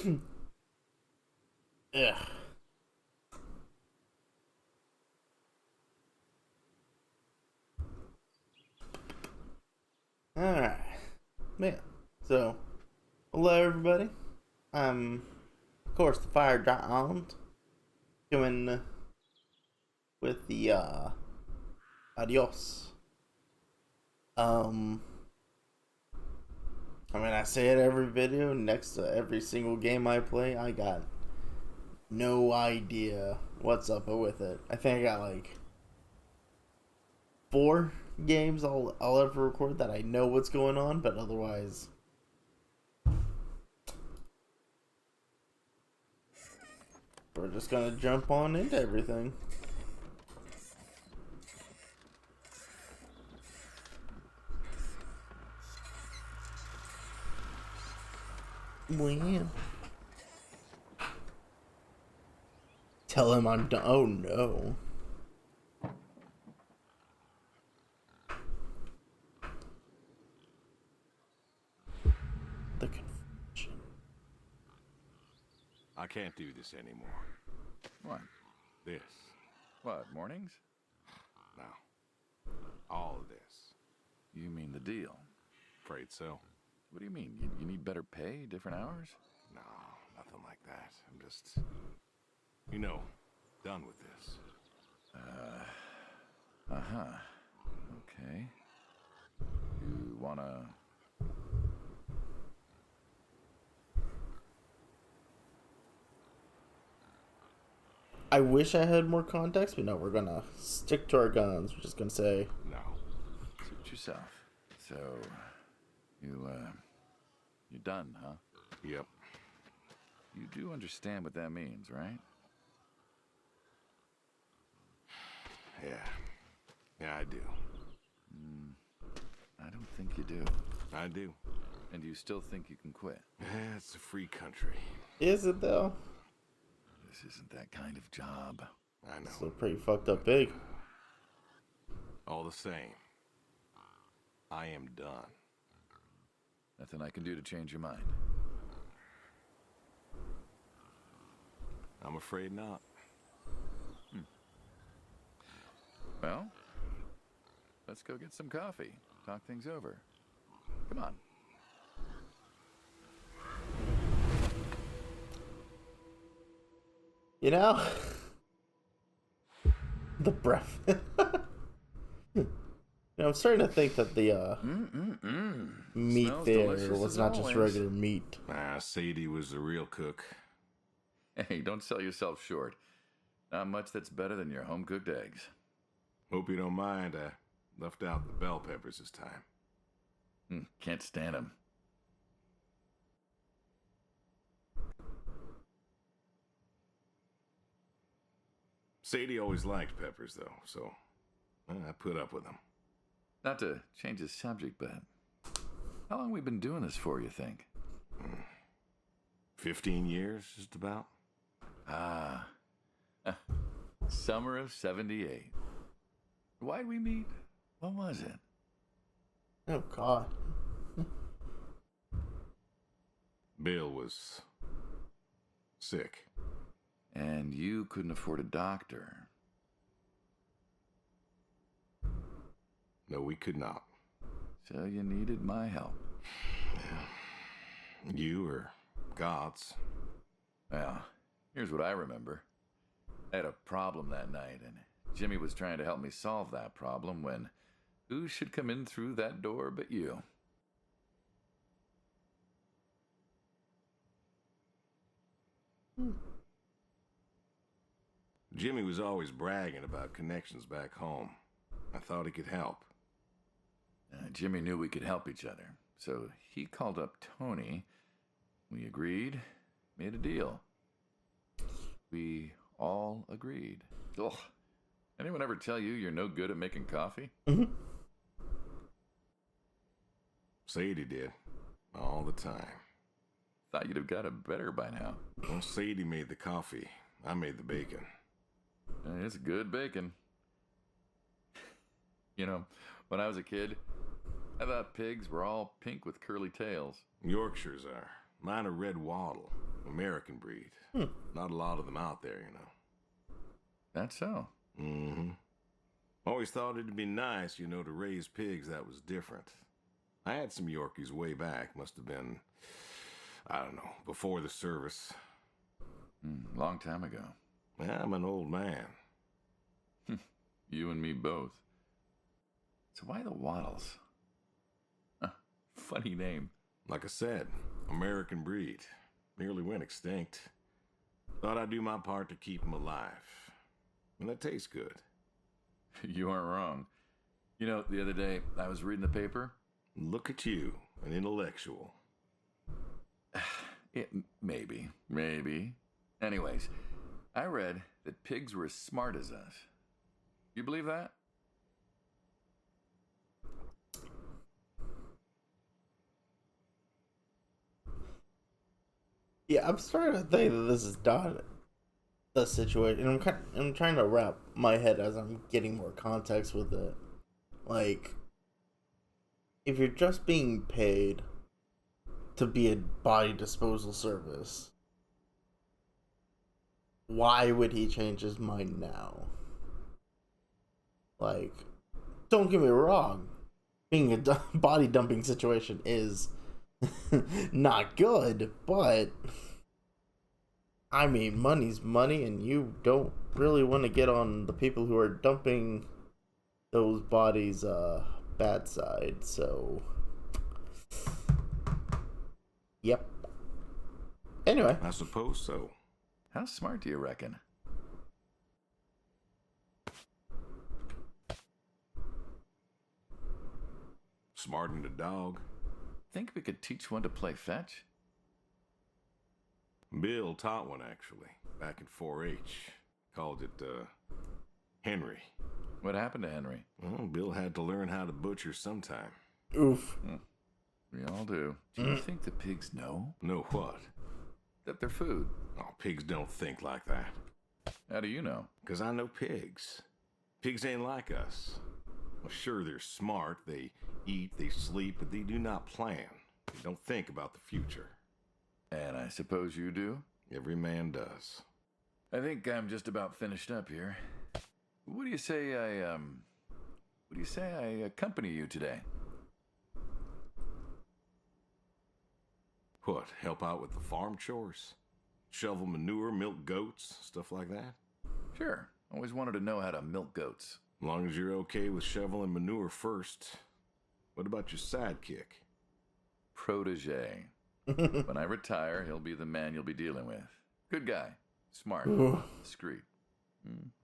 Ugh. Alright. Man. So, hello everybody. Of course, the Fire Giant coming with the, Adios. Um, I say it every video, next to every single game I play, I got no idea what's up with it. I think I got like 4 games I'll ever record that I know what's going on, but otherwise, we're just gonna jump on into everything. Well, tell him I'm done. Oh no. The confusion. I can't do this anymore. What? This. What, mornings? No. All of this. You mean the deal? Afraid so. What do you mean? You need better pay, different hours? No, nothing like that. I'm just, done with this. Uh-huh. Okay. You wanna... I wish I had more context, but no, we're gonna stick to our guns. We're just gonna say No. Suit yourself. So, you're done, huh? Yep. You do understand what that means, right? Yeah. Yeah, I do. I don't think you do. I do. And you still think you can quit? Yeah, it's a free country. is it though? This isn't that kind of job. I know. So pretty fucked up big. All the same, I am done. Nothing I can do to change your mind. I'm afraid not. Well, let's go get some coffee. Talk things over. Come on. You know? The breath. I'm starting to think that the meat Smells there delicious was as not just always. regular meat. Sadie was the real cook. Hey, don't sell yourself short. Not much that's better than your home-cooked eggs. Hope you don't mind, I left out the bell peppers this time. Can't stand them. Sadie always liked peppers, though, so I put up with them. Not to change the subject, but how long we been doing this for, you think? 15 years, just about. Ah. Summer of 78. Why'd we meet? What was it? Oh god. Bill was sick. And you couldn't afford a doctor. No, we could not. So you needed my help. You or God's. Well, here's what I remember. I had a problem that night, and Jimmy was trying to help me solve that problem when who should come in through that door but you? Jimmy was always bragging about connections back home. I thought he could help. Jimmy knew we could help each other, so he called up Tony. We agreed, made a deal. We all agreed. Ugh. Anyone ever tell you you're no good at making coffee? Sadie did. All the time. Thought you'd have got it better by now. Well, Sadie made the coffee. I made the bacon. It's good bacon. You know, when I was a kid, I thought pigs were all pink with curly tails. Yorkshires are. Mine are red wattle. American breed. Hmm. Not a lot of them out there, you know. That's so. Mm-hmm. Always thought it'd be nice, you know, to raise pigs that was different. I had some Yorkies way back. Must have been, I don't know, before the service. Long time ago. I'm an old man. You and me both. So why the Waddles? Funny name. Like I said, American breed. Nearly went extinct. Thought I'd do my part to keep them alive. And that tastes good. You aren't wrong. You know, the other day, I was reading the paper. Look at you, an intellectual. Maybe. Anyways, I read that pigs were as smart as us. You believe that? Yeah, I'm starting to think that this is not the situation. I'm trying to wrap my head as I'm getting more context with it. Like, if you're just being paid to be a body disposal service, why would he change his mind now? Like, don't get me wrong, being a body dumping situation is not good, but I mean, money's money, and you don't really want to get on the people who are dumping those bodies' bad side, so yep. Anyway, I suppose so. How smart do you reckon? Smartened a dog. Think we could teach one to play fetch? Bill taught one, actually, back in 4-H. Called it, Henry. What happened to Henry? Well, Bill had to learn how to butcher sometime. oof. We all do. Do you think the pigs know? Know what? That they're food. Oh, pigs don't think like that. How do you know? 'Cause I know pigs. Pigs ain't like us. Well, sure, they're smart. They eat, they sleep, but they do not plan. They don't think about the future. And I suppose you do? Every man does. I think I'm just about finished up here. What do you say I accompany you today? What, help out with the farm chores? Shovel manure, milk goats, stuff like that? Sure. Always wanted to know how to milk goats. As long as you're okay with shoveling manure first. What about your sidekick? Protege. When I retire, he'll be the man you'll be dealing with. Good guy. Smart. Discreet.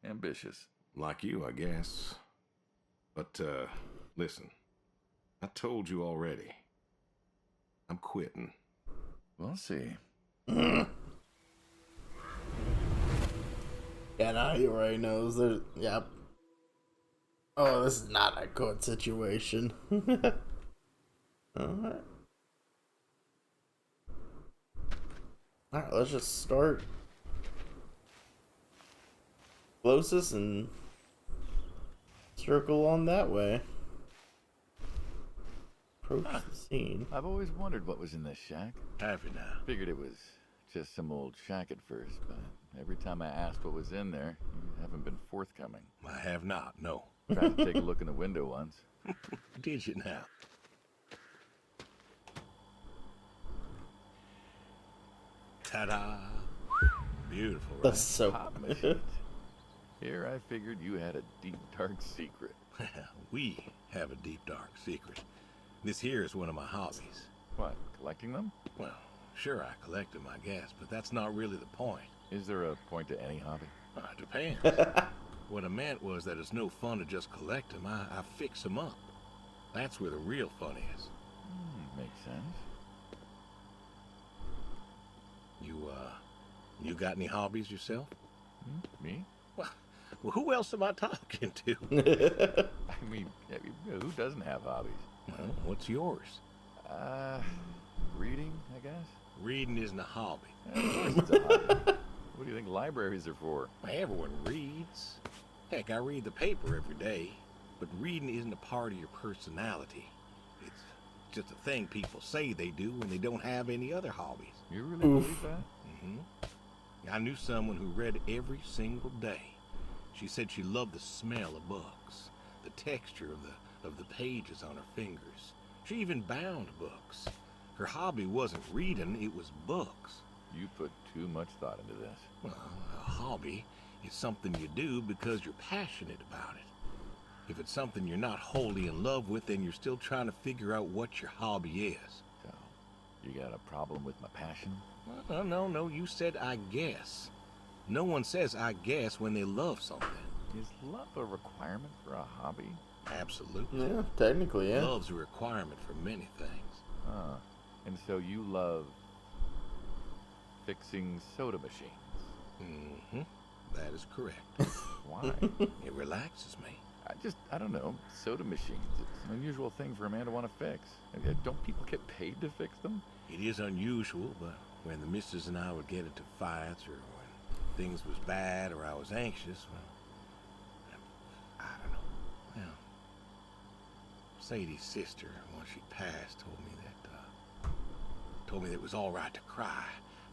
Ambitious. Like you, I guess. But, listen. I told you already. I'm quitting. We'll see. Yeah, now he already knows. There's, yep. Oh, this is not a good situation. Alright. Alright, let's just start closest and circle on that way. Approach the scene. I've always wondered what was in this shack. Have you now? Figured it was just some old shack at first, but every time I asked what was in there, you haven't been forthcoming. I have not, no. Tried to take a look in the window once. Did you now? Ta-da! Beautiful, right? That's so. Pop machines. Here I figured you had a deep, dark secret. We have a deep, dark secret. This here is one of my hobbies. What, collecting them? Well, sure, I collect them, I guess, but that's not really the point. Is there a point to any hobby? It depends. What I meant was that it's no fun to just collect them. I fix them up. That's where the real fun is. Makes sense. You got any hobbies yourself? Me? Well, who else am I talking to? I mean, who doesn't have hobbies? Well, what's yours? Reading, I guess. Reading isn't a hobby. Of course it's a hobby. What do you think libraries are for? Everyone reads. Heck, I read the paper every day. But reading isn't a part of your personality. just a thing people say they do when they don't have any other hobbies. You really believe that? I knew someone who read every single day. She said she loved the smell of books, the texture of the pages on her fingers. She even bound books. Her hobby wasn't reading, it was books. You put too much thought into this. Well, a hobby is something you do because you're passionate about it. If it's something you're not wholly in love with, then you're still trying to figure out what your hobby is. So, you got a problem with my passion? Well, no, you said I guess. No one says I guess when they love something. Is love a requirement for a hobby? Absolutely. Yeah, technically, yeah. Love's a requirement for many things. And so you love fixing soda machines? That is correct. Why? It relaxes me. I don't know. Soda machines. It's an unusual thing for a man to want to fix. Don't people get paid to fix them? It is unusual, but when the missus and I would get into fights, or when things was bad, or I was anxious, well, I don't know. Well, Sadie's sister, once she passed, told me that it was all right to cry,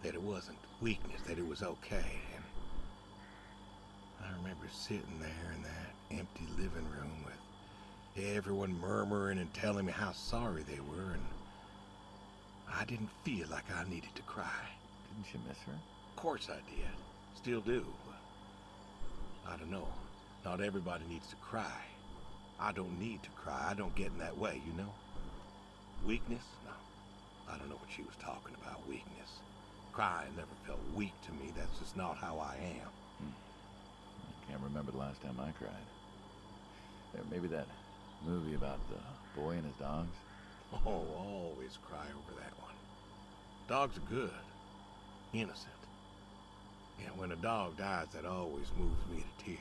that it wasn't weakness, that it was okay. And I remember sitting there in that empty living room with everyone murmuring and telling me how sorry they were, and I didn't feel like I needed to cry. Didn't you miss her? Of course I did. Still do. But I don't know. Not everybody needs to cry. I don't need to cry. I don't get in that way, you know? Weakness? No. I don't know what she was talking about, weakness. Crying never felt weak to me. That's just not how I am. I can't remember the last time I cried. Maybe that movie about the boy and his dogs? Oh, always cry over that one. Dogs are good. Innocent. Yeah, when a dog dies, that always moves me to tears.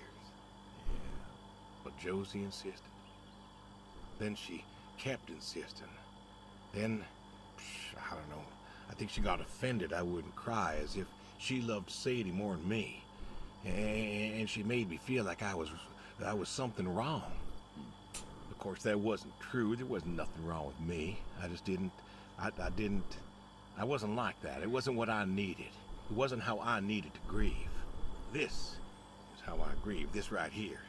Yeah. But Josie insisted. Then she kept insisting. Then, I don't know, I think she got offended I wouldn't cry, as if she loved Sadie more than me. And she made me feel like I was something wrong. Of course, that wasn't true. There wasn't nothing wrong with me. I just didn't, I wasn't like that. It wasn't what I needed. It wasn't how I needed to grieve. This is how I grieve, this right here.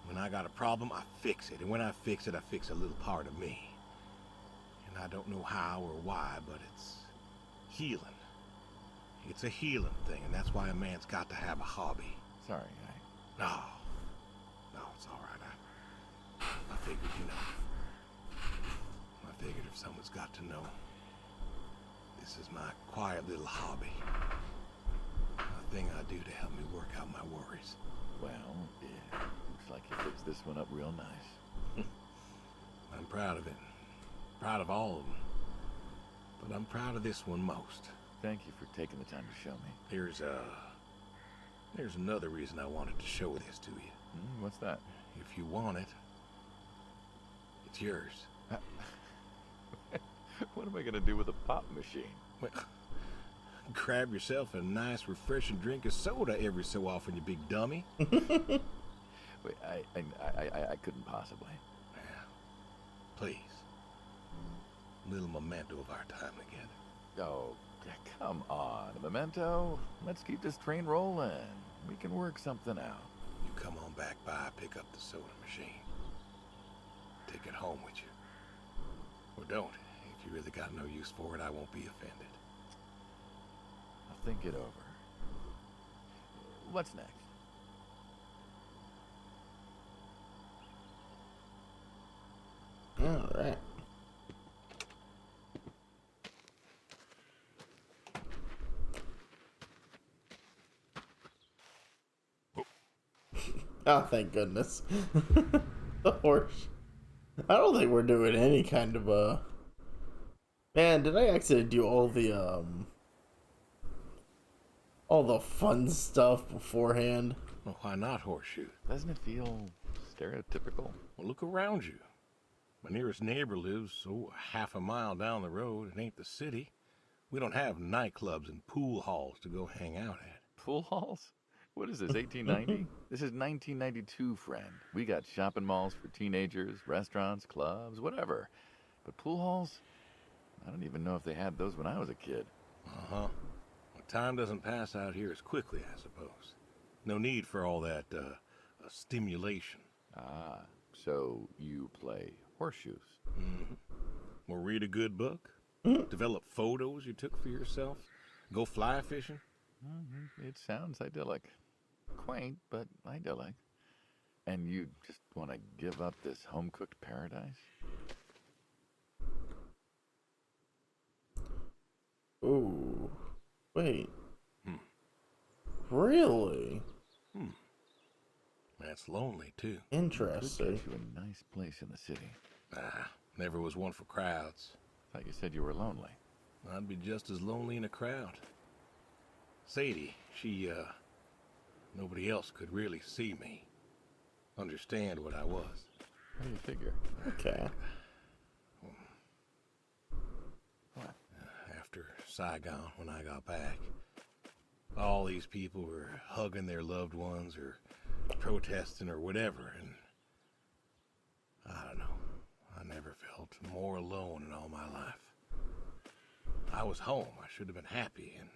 When I got a problem, I fix it. And when I fix it, I fix a little part of me. And I don't know how or why, but it's healing. It's a healing thing, and that's why a man's got to have a hobby. Sorry, No, it's all right. I figured, you know. I figured if someone's got to know, this is my quiet little hobby. A thing I do to help me work out my worries. well, yeah. Looks like you fixed this one up real nice. I'm proud of it. Proud of all of them. But I'm proud of this one most. Thank you for taking the time to show me. There's another reason I wanted to show this to you. What's that? If you want it, it's yours. What am I gonna do with a pop machine? Well, grab yourself a nice, refreshing drink of soda every so often, you big dummy. Wait, I couldn't possibly. Please. A little memento of our time together. Oh, come on, a memento. Let's keep this train rolling. We can work something out. You come on back by, pick up the soda machine. Take it home with you. Or don't. If you really got no use for it, I won't be offended. I'll think it over. What's next? All right. Oh, thank goodness. The horse. I don't think we're doing any kind of Man, did I actually do all the fun stuff beforehand? Well, why not horseshoe? Doesn't it feel stereotypical? Well, look around you. My nearest neighbor lives, half a mile down the road. It ain't the city. We don't have nightclubs and pool halls to go hang out at. Pool halls? What is this, 1890? This is 1992, friend. We got shopping malls for teenagers, restaurants, clubs, whatever. But pool halls? I don't even know if they had those when I was a kid. Uh-huh. Well, time doesn't pass out here as quickly, I suppose. No need for all that, stimulation. Ah, so you play horseshoes. Mm-hmm. Or read a good book? Develop photos you took for yourself? Go fly fishing? It sounds idyllic. Quaint, but idyllic. And you just want to give up this home-cooked paradise? Ooh. Wait. Hmm. Really? That's lonely, too. Could Interesting. get you a nice place in the city. Ah, never was one for crowds. Thought you said you were lonely. I'd be just as lonely in a crowd. Sadie, she, nobody else could really see me. Understand what I was. How do you figure? Okay. What? After Saigon, when I got back, all these people were hugging their loved ones or protesting or whatever, and I don't know. I never felt more alone in all my life. I was home. I should have been happy, and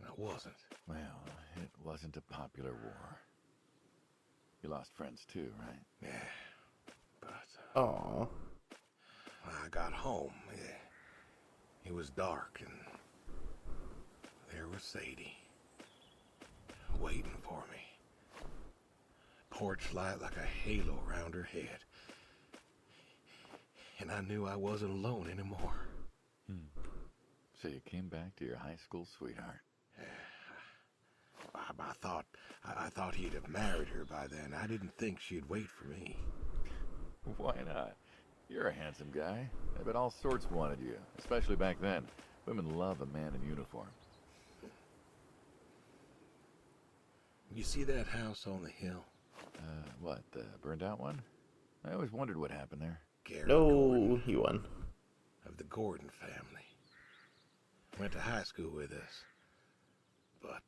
I wasn't. Well, it wasn't a popular war. You lost friends too, right? Yeah, but Aw. when I got home, it was dark, and there was Sadie, waiting for me. Porch light like a halo around her head. And I knew I wasn't alone anymore. So you came back to your high school sweetheart. I thought he'd have married her by then. I didn't think she'd wait for me. Why not? You're a handsome guy. I bet all sorts wanted you, especially back then. Women love a man in uniform. You see that house on the hill? What, the burned out one? I always wondered what happened there. Gary No, Gordon, he won. of the Gordon family. Went to high school with us. But,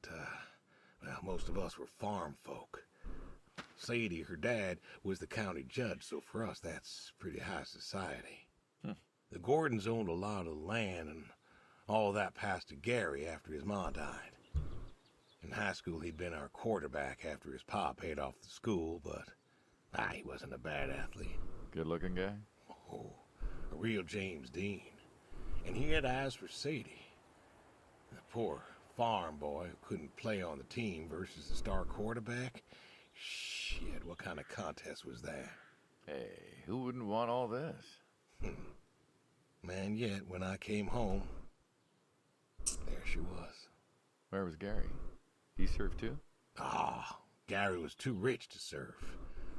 well, most of us were farm folk. Sadie, her dad, was the county judge, so for us that's pretty high society. The Gordons owned a lot of land, and all that passed to Gary after his ma died. In high school, he'd been our quarterback after his pa paid off the school, but he wasn't a bad athlete. Good-looking guy? Oh, a real James Dean. And he had eyes for Sadie. The poor farm boy who couldn't play on the team versus the star quarterback. Shit, what kind of contest was that? Hey, who wouldn't want all this? Man, yet when I came home, there she was. Where was Gary? He served too? Gary was too rich to serve.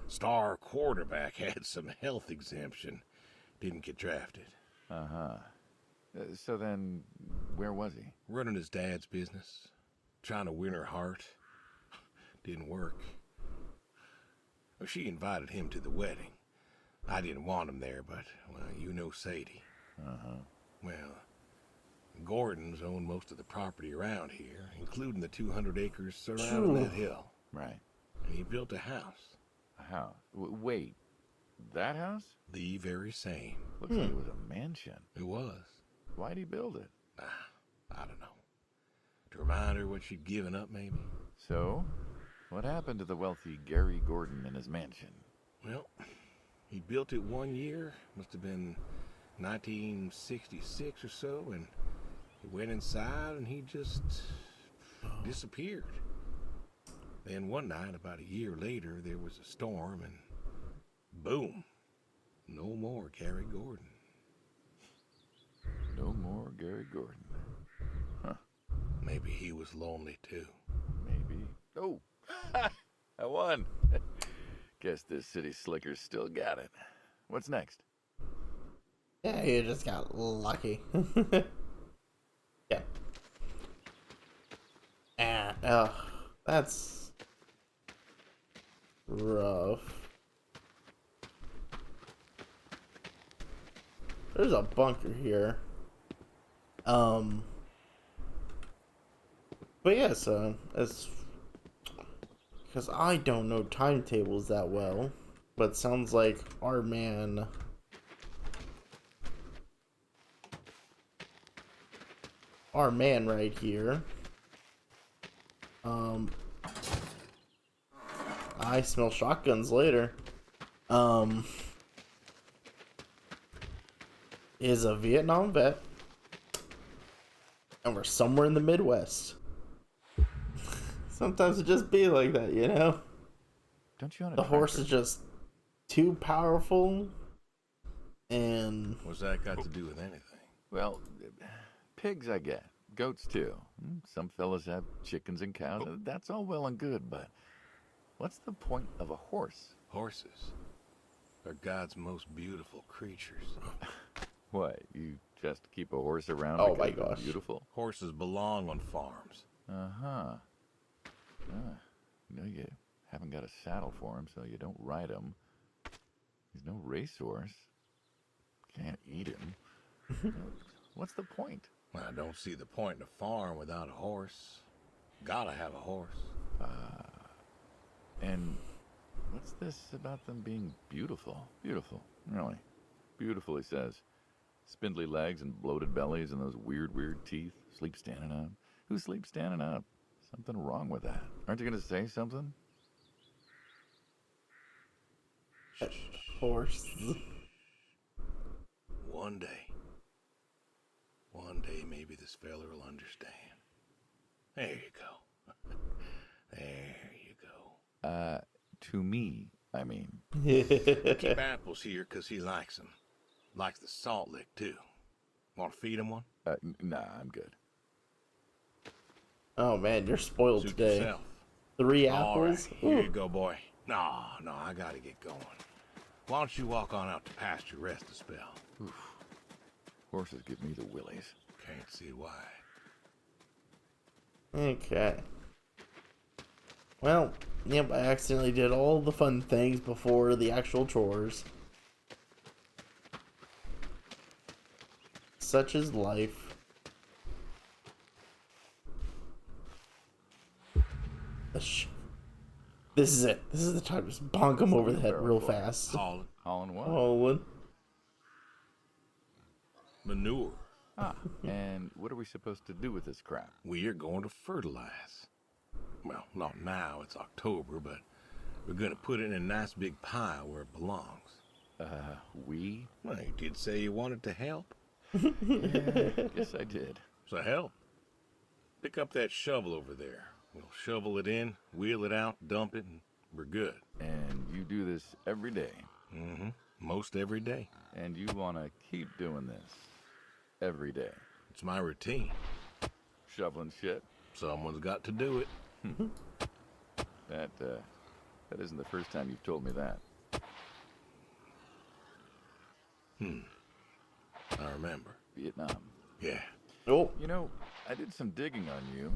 Star quarterback had some health exemption. Didn't get drafted. Uh-huh. So then, where was he? Running his dad's business. Trying to win her heart. Didn't work. Well, she invited him to the wedding. I didn't want him there, but, well, you know Sadie. Uh-huh. Well, Gordons own most of the property around here, including the 200 acres surrounding that hill. Right. And he built a house. A house? Wait, that house? The very same. Looks like it was a mansion. It was. Why'd he build it? I don't know. To remind her what she'd given up, maybe? So, what happened to the wealthy Gary Gordon in his mansion? Well, he built it one year. Must have been 1966 or so, and he went inside and he just disappeared. Then one night, about a year later, there was a storm and boom, no more Gary Gordon. No more Gary Gordon. Huh. Maybe he was lonely too. Maybe. Oh, I won. Guess this city slicker's still got it. What's next? Yeah, you just got lucky. Yeah. And, that's rough. There's a bunker here. But yeah, so it's because I don't know timetables that well, but sounds like our man our man right here. I smell shotguns later. Is a Vietnam vet, and we're somewhere in the Midwest. Sometimes it just be like that, you know? Don't you want The horse is just too powerful, and What's that got to do with anything? Well, pigs I get. Goats too. Some fellas have chickens and cows. That's all well and good, but what's the point of a horse? Horses are God's most beautiful creatures. What, you just keep a horse around Oh because my they're gosh. beautiful? Horses belong on farms. Uh-huh. You haven't got a saddle for him, so you don't ride him. He's no racehorse. Can't eat him. What's the point? Well, I don't see the point in a farm without a horse. Gotta have a horse. And what's this about them being beautiful? Beautiful, really. Beautiful, he says. Spindly legs and bloated bellies and those weird teeth. Sleep standing up. Who sleeps standing up? Something wrong with that. Aren't you going to say something? horse. One day maybe this feller will understand. There you go. There you go. To me, I mean. Keep apples here 'cause he likes them. Likes the salt lick, too. Want to feed him one? Nah, I'm good. Oh man, you're spoiled Suit today. yourself. 3 All right, apples? here you Ooh. go, boy. No, I gotta get going. Why don't you walk on out to pasture, rest a spell? Horses give me the willies. Can't see why. Okay. Well, yep, I accidentally did all the fun things before the actual chores. Such is life. This is it. This is the time to just bonk him over the head real fast. Hauling what? Holland. manure. And what are we supposed to do with this crap? We are going to fertilize. Well, not now, it's October, but we're going to put it in a nice big pile where it belongs. We? Well, you did say you wanted to help. Yes, I did. So help. Pick up that shovel over there. We'll shovel it in, wheel it out, dump it, and we're good. And you do this every day. Mm-hmm. Most every day. And you want to keep doing this every day. It's my routine. Shoveling shit. Someone's got to do it. That isn't the first time you've told me that. I remember. Vietnam. Yeah. Oh, You know, I did some digging on you.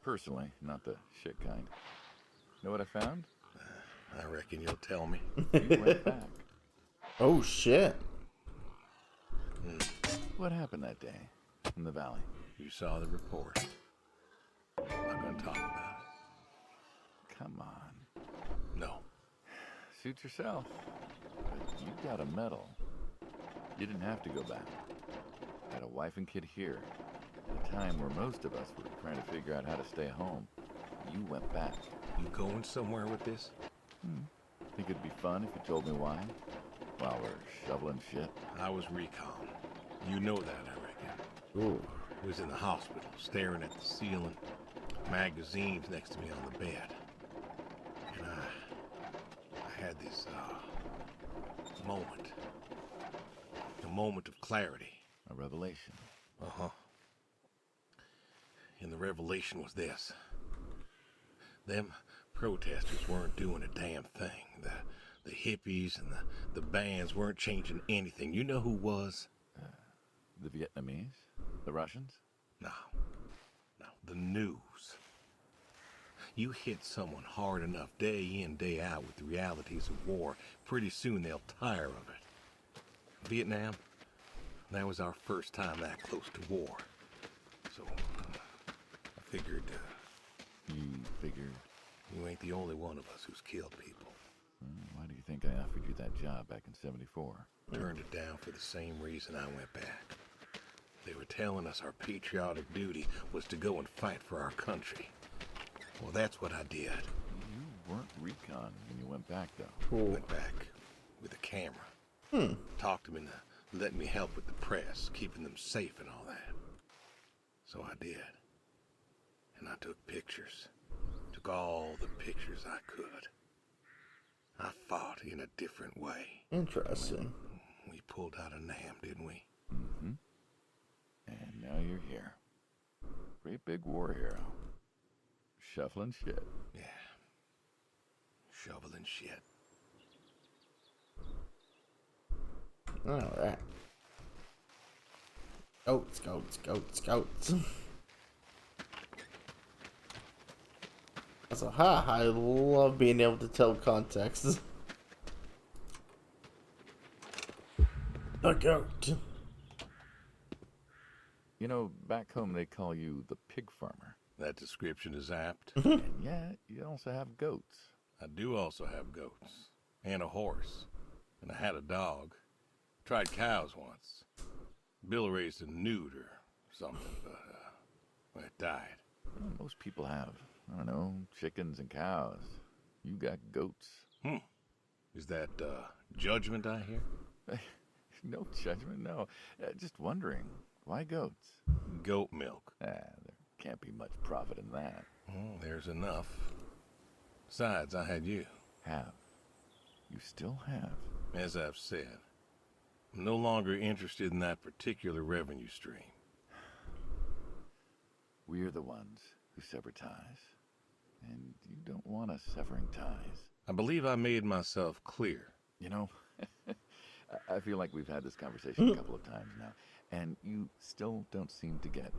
Personally, not the shit kind. Know what I found? I reckon you'll tell me. You went back. oh shit. What happened that day in the valley? You saw the report. I'm not going to talk about Come on. it. No. Suit yourself. But you got a medal. You didn't have to go back. Had a wife and kid here. At a time where most of us were trying to figure out how to stay home. You went back. You going somewhere with this? Think it'd be fun if you told me why? While we're shoveling shit. I was recon. You know that, I reckon. Ooh. Was in the hospital, staring at the ceiling, magazines next to me on the bed. And I had this moment. A moment of clarity. A revelation. Uh-huh. And the revelation was this. Them protesters weren't doing a damn thing. The hippies and the bands weren't changing anything. You know who was? The Vietnamese? The Russians? No. The news. You hit someone hard enough day in, day out with the realities of war, pretty soon they'll tire of it. Vietnam, that was our first time that close to war. So, I figured, You figured... you ain't the only one of us who's killed people. Why do you think I offered you that job back in '74? Turned it down for the same reason I went back. They were telling us our patriotic duty was to go and fight for our country. Well, that's what I did. You weren't recon when you went back, though. Cool. Went back with a camera. Talked them into letting me help with the press, keeping them safe and all that. So I did. And I took pictures. Took all the pictures I could. I fought in a different way. Interesting. We pulled out a Nam, didn't we? Mm-hmm. And now you're here. Great big war hero. Shuffling shit. Yeah. Shoveling shit. Alright. Goats, goats, goats, goats. So, I love being able to tell context. A goat. You know, back home they call you the pig farmer. That description is apt. And yeah, you also have goats. I do also have goats. And a horse. And I had a dog. Tried cows once. Bill raised a newt or something, but, well, it died. Well, most people have, I don't know, chickens and cows. You got goats. Is that, judgment I hear? No judgment, no. Just wondering, why goats? Goat milk. There can't be much profit in that. Well, there's enough. Besides, I had you. Have. You still have. As I've said, I'm no longer interested in that particular revenue stream. We're the ones who sever ties. And you don't want us severing ties. I believe I made myself clear. You know, I feel like we've had this conversation a couple of times now, and you still don't seem to get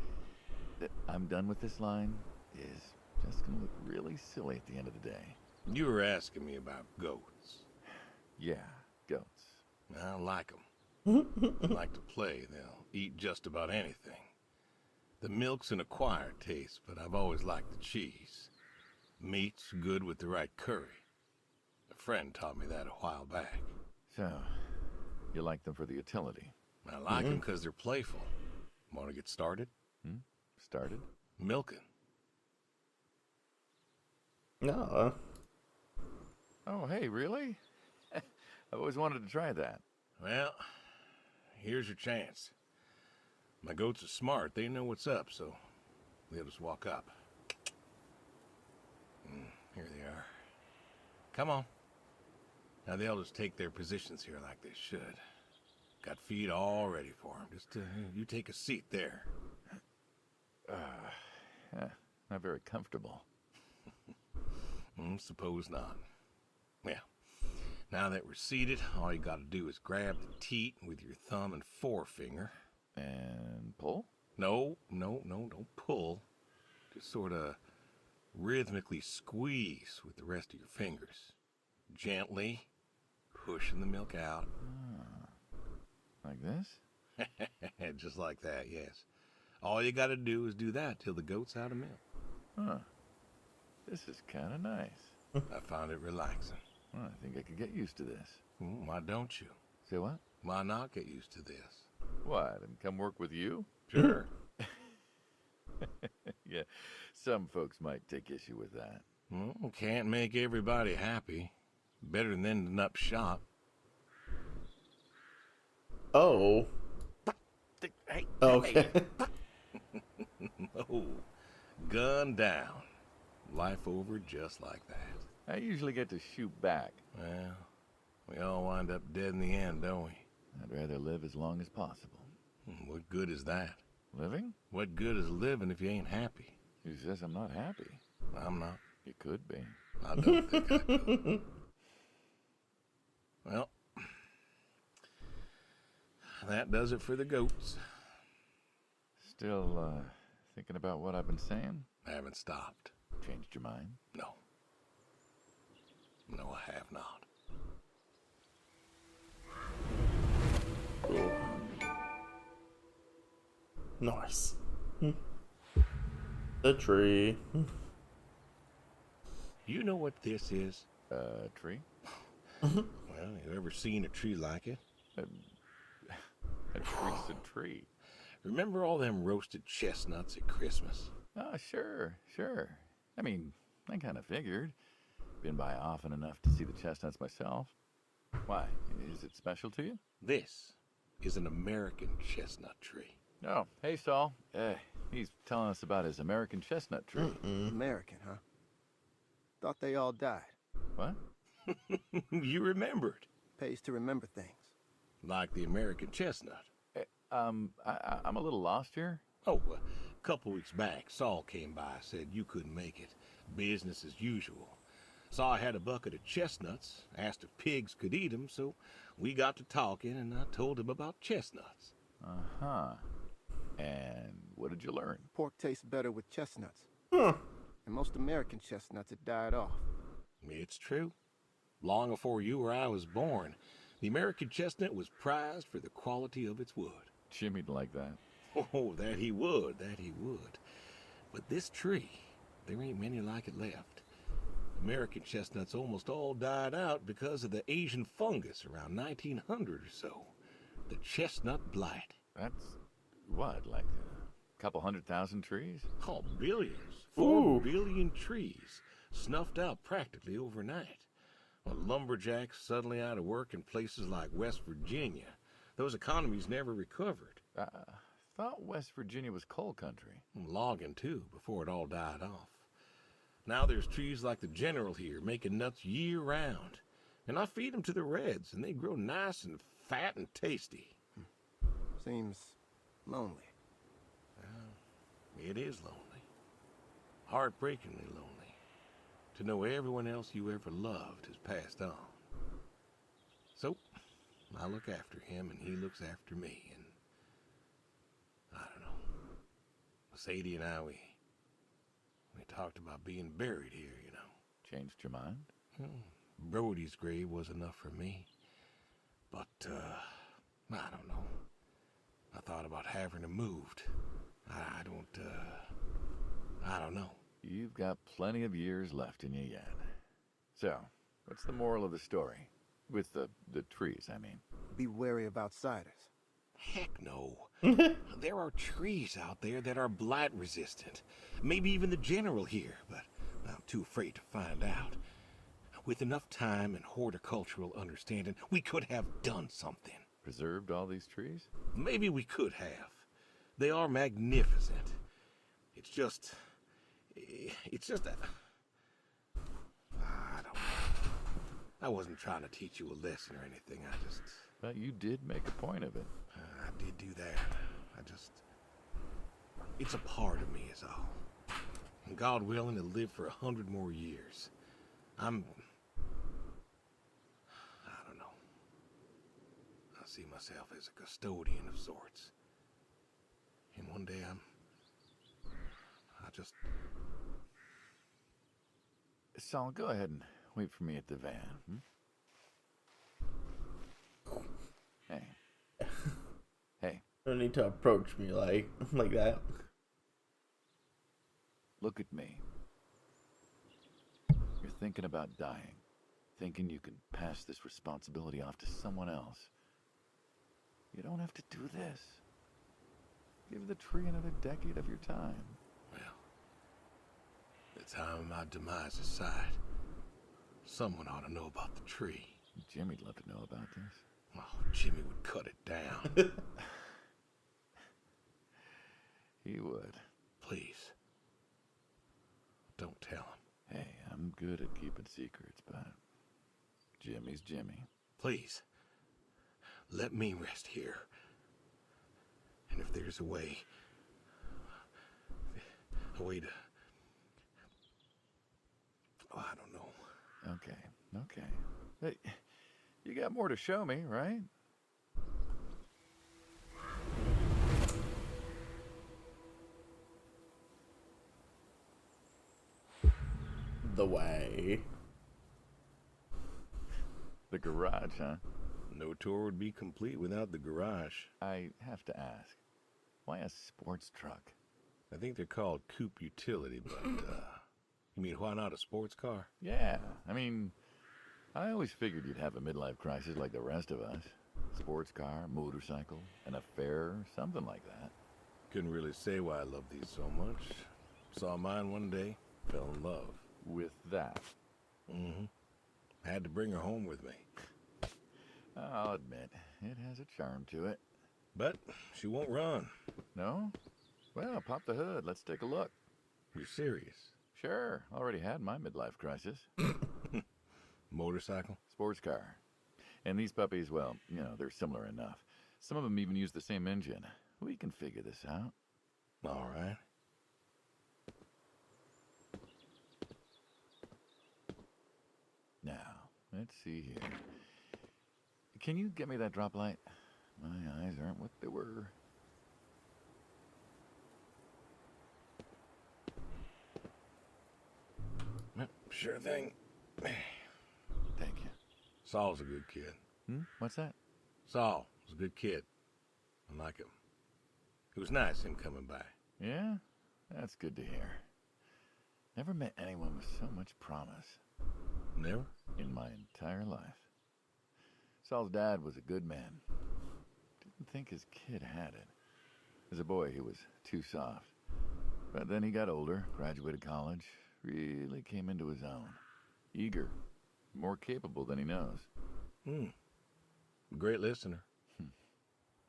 that I'm done with this line is just going to look really silly at the end of the day. You were asking me about goats. Yeah, goats. I like them. I like to play. They'll eat just about anything. The milk's an acquired taste, but I've always liked the cheese. Meat's good with the right curry. A friend taught me that a while back. So, you like them for the utility? I like them because they're playful. Want to get started? Started? Milking. No. Oh, hey, really? I've always wanted to try that. Well, here's your chance. My goats are smart. They know what's up, so they'll just walk up. Here they are. Come on. Now they'll just take their positions here like they should. Got feed all ready for them. Just you take a seat there. Not very comfortable. Suppose not. Well, now that we're seated, all you got to do is grab the teat with your thumb and forefinger. And pull? No, don't pull. Just sort of rhythmically squeeze with the rest of your fingers. Gently pushing the milk out. Like this? Just like that, yes. All you got to do is do that till the goat's out of milk. Huh. This is kind of nice. I found it relaxing. Well, I think I could get used to this. Why don't you? Say what? Why not get used to this? What, and come work with you? Sure. Yeah, some folks might take issue with that. Well, can't make everybody happy. Better than ending up shot. Oh. Hey, Okay. Oh, gun down. Life over just like that. I usually get to shoot back. Well, we all wind up dead in the end, don't we? I'd rather live as long as possible. What good is that? Living? What good is living if you ain't happy? Who says I'm not happy? I'm not. You could be. I don't think I could. Well, that does it for the goats. Still, thinking about what I've been saying? I haven't stopped. Changed your mind? No. No, I have not. Cool. Nice. The tree. You know what this is? Tree? Well, you ever seen a tree like it? A tree's a tree. Remember all them roasted chestnuts at Christmas? Oh, sure, sure. I mean, I kind of figured. Been by often enough to see the chestnuts myself. Why? Is it special to you? This is an American chestnut tree. Oh, hey, Saul. He's telling us about his American chestnut tree. American, huh? Thought they all died. What? You remembered. Pays to remember things. Like the American chestnut. I'm a little lost here. Oh, a couple weeks back, Saul came by, said you couldn't make it. Business as usual. Saw I had a bucket of chestnuts, asked if pigs could eat them, so we got to talking, and I told him about chestnuts. Uh-huh. And what did you learn? Pork tastes better with chestnuts. Huh. And most American chestnuts had died off. It's true. Long before you or I was born, the American chestnut was prized for the quality of its wood. Jimmy'd like that. Oh, that he would, that he would. But this tree, there ain't many like it left. American chestnuts almost all died out because of the Asian fungus around 1900 or so. The chestnut blight. That's what, like a couple 100,000 trees? Oh, billions. Ooh. 4 billion trees snuffed out practically overnight. Well, lumberjacks suddenly out of work in places like West Virginia. Those economies never recovered. I thought West Virginia was coal country. Logging, too, before it all died off. Now there's trees like the General here making nuts year-round. And I feed them to the reds, and they grow nice and fat and tasty. Seems lonely. It is lonely. Heartbreakingly lonely. To know everyone else you ever loved has passed on. So, I look after him, and he looks after me, and I don't know. Sadie and I, we talked about being buried here, you know. Changed your mind? Brody's grave was enough for me. But, I don't know. I thought about having him moved. I don't know. You've got plenty of years left in you yet. So, what's the moral of the story? With the trees, I mean. Be wary of outsiders. Heck no. There are trees out there that are blight resistant. Maybe even the General here, but I'm too afraid to find out. With enough time and horticultural understanding, we could have done something. Preserved all these trees? Maybe we could have. They are magnificent. It's just that... I don't know. I wasn't trying to teach you a lesson or anything. But you did make a point of it. I did do that. It's a part of me is all. And God willing to live for 100 more years. I don't know. I see myself as a custodian of sorts. And one day Saul, go ahead and wait for me at the van. Hey. Hey, You don't need to approach me like that. look at me. You're thinking about dying. Thinking you can pass this responsibility off to someone else. You don't have to do this. Give the tree another decade of your time. well, the time of my demise aside, someone ought to know about the tree. Jimmy'd love to know about this. Oh, Jimmy would cut it down. He would. Please. Don't tell him. Hey, I'm good at keeping secrets, but Jimmy's Jimmy. Please. Let me rest here. And if there's a way to... Oh, I don't know. Okay. Hey, you got more to show me, right? The way. The garage, huh? No tour would be complete without the garage. I have to ask, why a sports truck? I think they're called coupe utility, but, you mean why not a sports car? Yeah, I mean, I always figured you'd have a midlife crisis like the rest of us. Sports car, motorcycle, an affair, something like that. Couldn't really say why I love these so much. Saw mine one day, fell in love. With that. Mm-hmm. Had to bring her home with me. I'll admit, it has a charm to it. But she won't run. No? Well, pop the hood. Let's take a look. You're serious? Sure. Already had my midlife crisis. Motorcycle? Sports car. And these puppies, well, you know, they're similar enough. Some of them even use the same engine. We can figure this out. All right. Now, let's see here. Can you get me that drop light? My eyes aren't what they were. Sure thing. Thank you. Saul's a good kid. What's that? Saul was a good kid. I like him. It was nice him coming by. Yeah? That's good to hear. Never met anyone with so much promise. Never? In my entire life. Saul's dad was a good man. Didn't think his kid had it. As a boy, he was too soft. But then he got older, graduated college, really came into his own. Eager, more capable than he knows. Great listener.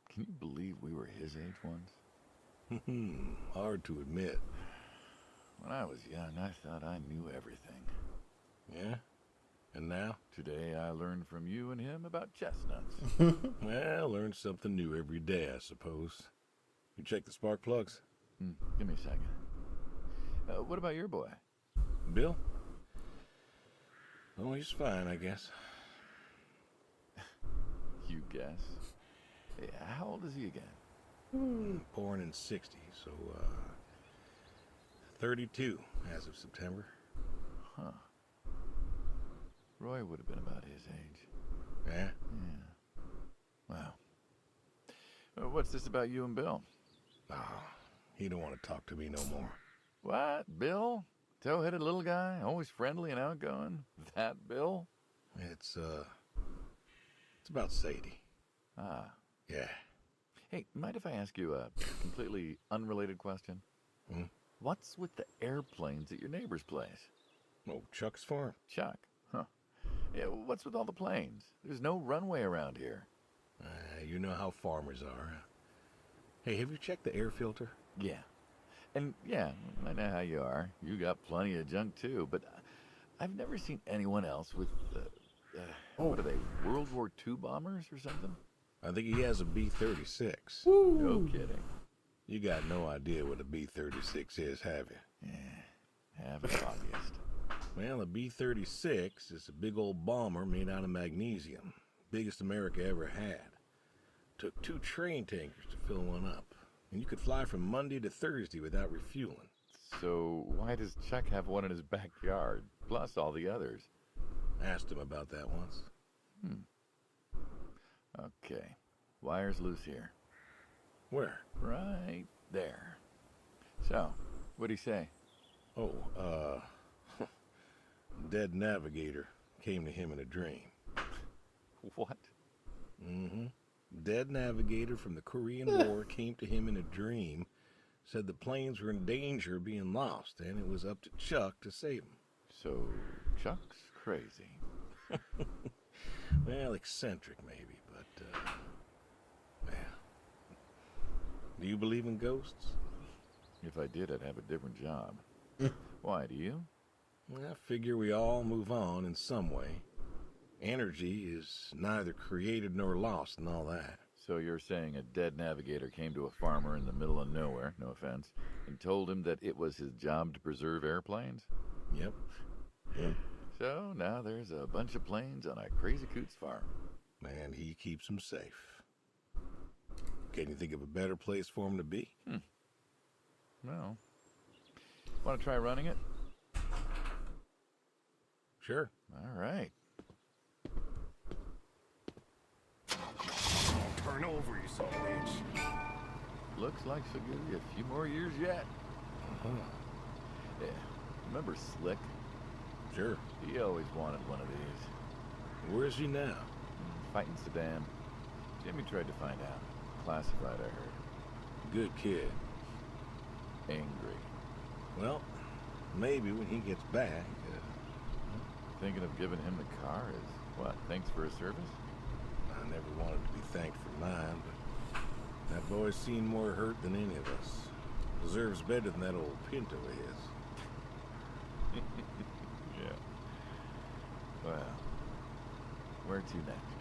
Can you believe we were his age once? Hard to admit. When I was young, I thought I knew everything. Yeah? And now? Today, I learned from you and him about chestnuts. Well, learn something new every day, I suppose. You check the spark plugs? Give me a second. What about your boy? Bill? Oh, he's fine, I guess. You guess? How old is he again? Born in 60, so, 32 as of September. Huh. Roy would have been about his age. Yeah? Yeah. Wow. What's this about you and Bill? Oh, he don't want to talk to me no more. What? Bill? Tow-headed little guy? Always friendly and outgoing? That Bill? It's about Sadie. Ah. Yeah. Hey, mind if I ask you a completely unrelated question? What's with the airplanes at your neighbor's place? Oh, Chuck's farm? Chuck? Huh. Yeah, what's with all the planes? There's no runway around here. You know how farmers are. Hey, have you checked the air filter? Yeah. And yeah, I know how you are. You got plenty of junk too, but I've never seen anyone else with, what are they, World War II bombers or something? I think he has a B-36. No kidding. You got no idea what a B-36 is, have you? Yeah, have a hobbyist. Well, a B-36 is a big old bomber made out of magnesium. Biggest America ever had. Took 2 train tankers to fill one up. And you could fly from Monday to Thursday without refueling. So why does Chuck have one in his backyard, plus all the others? Asked him about that once. Okay. Wire's loose here. Where? Right there. So, what'd he say? Oh, dead navigator came to him in a dream. What? Dead navigator from the Korean War came to him in a dream, said the planes were in danger of being lost, and it was up to Chuck to save them. So, Chuck's crazy. Well, eccentric maybe, but, well. Do you believe in ghosts? If I did, I'd have a different job. Why, do you? I figure we all move on in some way. Energy is neither created nor lost and all that. So you're saying a dead navigator came to a farmer in the middle of nowhere, no offense, and told him that it was his job to preserve airplanes? Yep. So now there's a bunch of planes on a crazy coots farm. And he keeps them safe. Can you think of a better place for him to be? Well, want to try running it? Sure. All right. Turn over, you son of a bitch. Looks like she'll give you a few more years yet. Yeah. Remember Slick? Sure. He always wanted one of these. Where is he now? Fighting Saddam. Jimmy tried to find out. Classified, I heard. Good kid. angry. Well, maybe when he gets back. Thinking of giving him the car is what? Thanks for his service? I never wanted to be thanked for mine, but that boy's seen more hurt than any of us. Deserves better than that old Pinto is. Yeah. Well, where to next?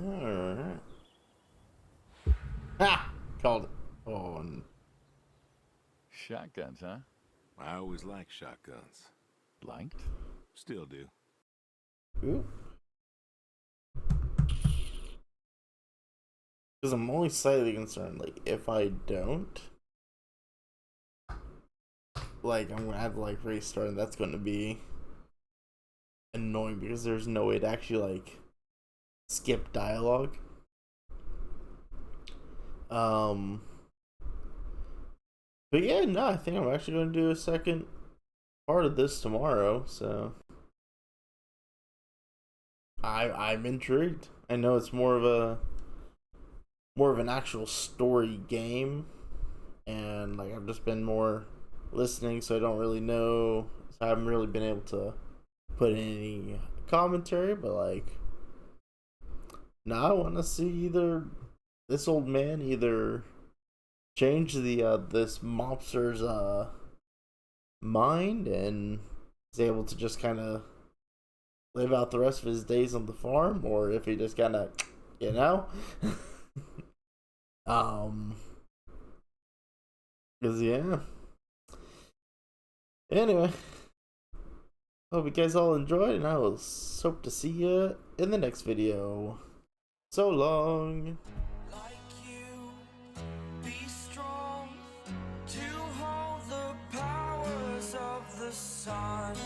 Alright. Ha! Called it. Oh, Shotguns, huh? I always liked shotguns. Liked? Still do. ooh. Because I'm only slightly concerned, like, if I don't, like, I'm gonna have to, like, restart, and that's gonna be annoying because there's no way to actually, like, skip dialogue. But yeah, no, I think I'm actually gonna do a second part of this tomorrow, so I'm intrigued. I know it's more of an actual story game, and like I've just been more listening, so I don't really know. So I haven't really been able to put in any commentary, but like now I want to see either this old man either change the this mobster's mind and is able to just kind of live out the rest of his days on the farm, or if he just kind of, you know, because yeah. Anyway, hope you guys all enjoyed, and I will hope to see you in the next video. So long. Like you, be strong to hold the powers of the sun.